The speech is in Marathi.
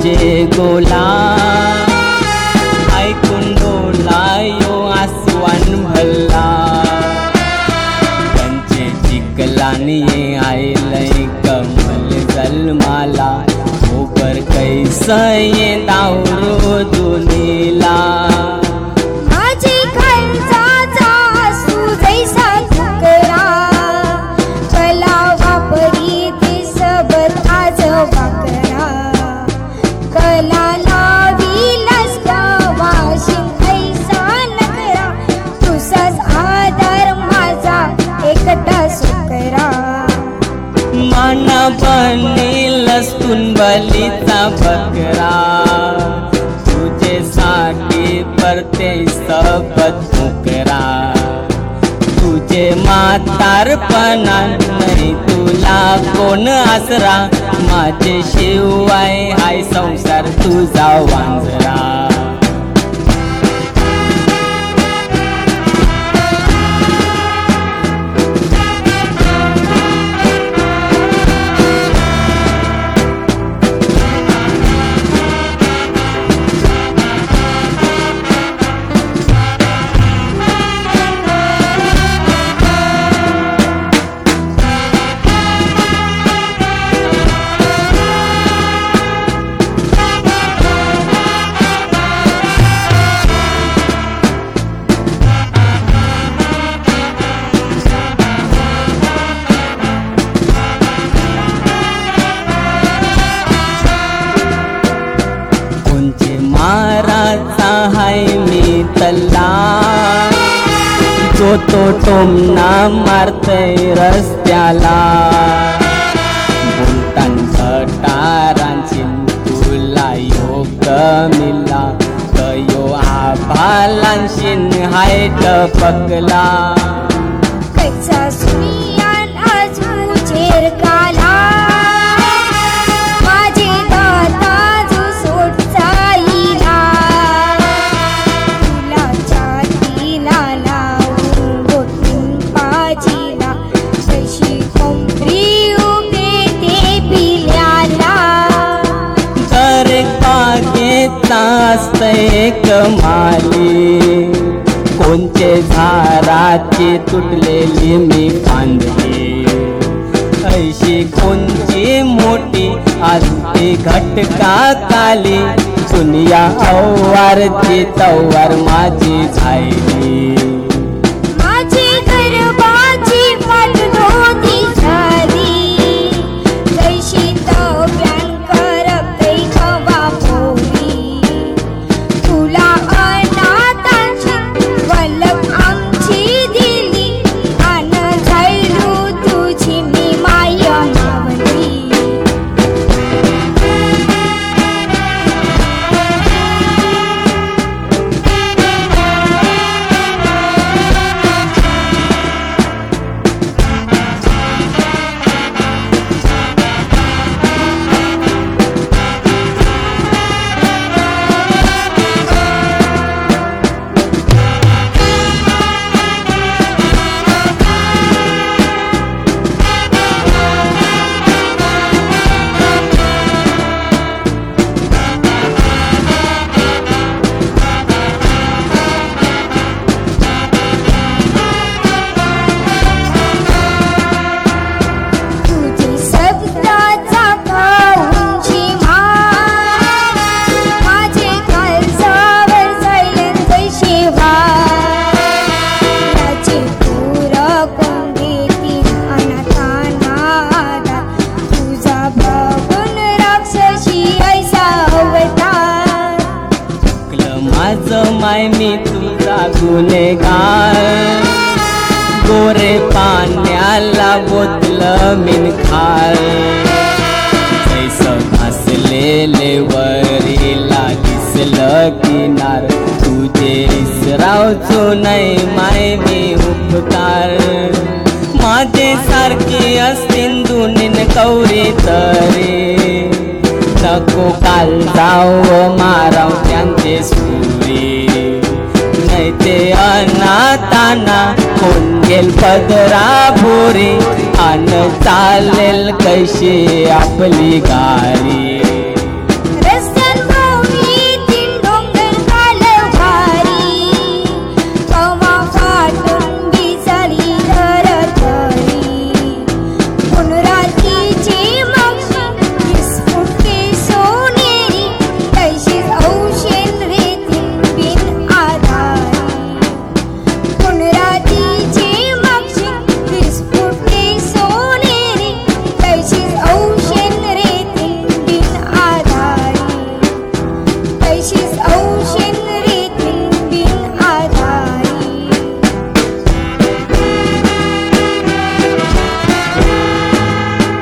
तुझे गोला ऐकून डोलायो आसवान भल्ला त्यांचे चिकलानी आयलय कमल जलमाला ओबर कैसा ये दावरो दुनीला माझे खंचाचा आसू जैसा तुकरा कला वापरी ते सबत आज वाकरा कला लावीलास गावाशी ऐसा नकरा तुझाच आधार माझा एकटा सुकरा मान बनीलस तुंबलीचा बकरा तुझे साठी परते सबत मुकरा तुझे म्हातारपणा नाही तुला कोण आसरा माझे शिवाय हाय संसार तुझा वांजरा माराचा हाय मी तल्ला जो तो टोमना मारतय रस्त्याला बोलतान टारांची तुला योग मिला तयो आभालांशीन हाय टपकला कैचा सुनियान आज मुझेर काला माझे दाता जो सोड चालीला तुला छातीला लावून गोठून पाजीला जशी कोंबडी उभे ते पिल्याला तर बागेचा असतय कमाली कोणचे झाडाची तुटलेली मी फांदली ऐशी कोणची मोठी आजची घटका काली दुनिया अवारची तवार माझी झायली माझी गर्भाची वाट नव्हती झाली जैशी तव्यान करते खवा पोरी तुला अनाथांची वलक आमची दिली आन झायलू तुझी मी माया मावली तुझे शब्दाचा पाऊंची माझे काळजावर जाईल जैशी वाचे पूर कोण देतील अनाथांना तुझा बघून राक्षसी ऐसा अवतार माझं माय मी तुझा गुन्हेगार गोरे पाण्याला बोतलं मिन खार जैसं घासलेले वरीला दिसलं किनार तुझे इसरावचो नाही माय मी उपकार माझे सारखी असतीन दुनीन कौरी तरी नको काल जाव माराव त्यांचे सुरी नाही ते अनाथांना कोण गेल पदरा भोरी अन चालेल कशी आपली गारी